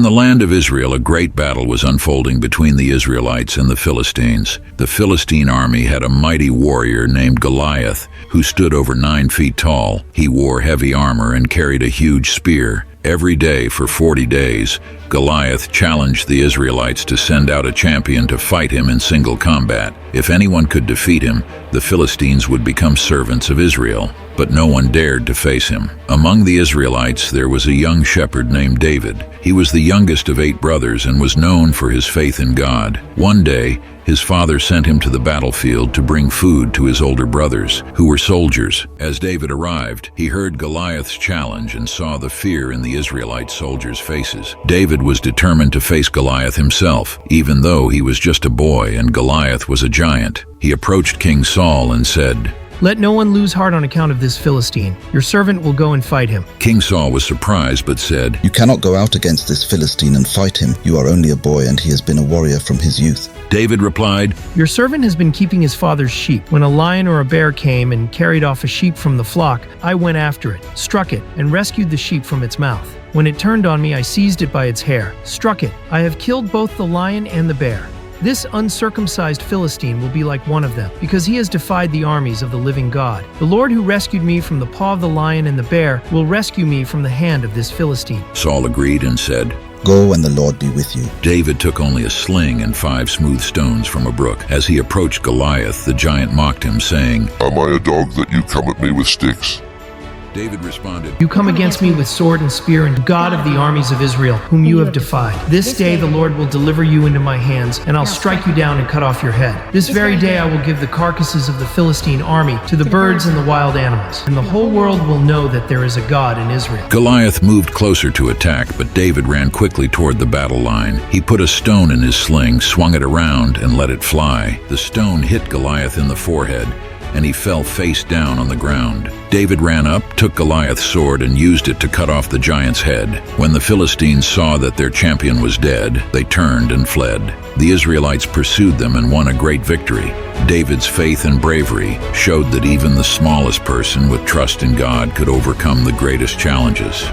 the land of Israel, a great battle was unfolding between the Israelites and the Philistines. The Philistine army had a mighty warrior named Goliath, who stood over 9 feet tall. He wore heavy armor and carried a huge spear. Every day for 40 days, Goliath challenged the Israelites to send out a champion to fight him in single combat. If anyone could defeat him, the Philistines would become servants of Israel. But no one dared to face him. Among the Israelites, there was a young shepherd named David. He was the youngest of 8 brothers and was known for his faith in God. One day, his father sent him to the battlefield to bring food to his older brothers, who were soldiers. As David arrived, he heard Goliath's challenge and saw the fear in the Israelite soldiers' faces. David was determined to face Goliath himself, even though he was just a boy and Goliath was a giant. He approached King Saul and said, "Let no one lose heart on account of this Philistine. Your servant will go and fight him." King Saul was surprised but said, "You cannot go out against this Philistine and fight him. You are only a boy and he has been a warrior from his youth." David replied, "Your servant has been keeping his father's sheep. When a lion or a bear came and carried off a sheep from the flock, I went after it, struck it, and rescued the sheep from its mouth. When it turned on me, I seized it by its hair, struck it. I have killed both the lion and the bear. This uncircumcised Philistine will be like one of them, because he has defied the armies of the living God. The Lord who rescued me from the paw of the lion and the bear will rescue me from the hand of this Philistine." Saul agreed and said, "Go and the Lord be with you." David took only a sling and 5 smooth stones from a brook. As he approached Goliath, the giant mocked him, saying, "Am I a dog that you come at me with sticks?" David responded, "You come against me with sword and spear, and God of the armies of Israel, whom you have defied. This day the Lord will deliver you into my hands, and I'll strike you down and cut off your head. This very day I will give the carcasses of the Philistine army to the birds and the wild animals, and the whole world will know that there is a God in Israel." Goliath moved closer to attack, but David ran quickly toward the battle line. He put a stone in his sling, swung it around, and let it fly. The stone hit Goliath in the forehead, and he fell face down on the ground. David ran up, took Goliath's sword, and used it to cut off the giant's head. When the Philistines saw that their champion was dead, they turned and fled. The Israelites pursued them and won a great victory. David's faith and bravery showed that even the smallest person with trust in God could overcome the greatest challenges.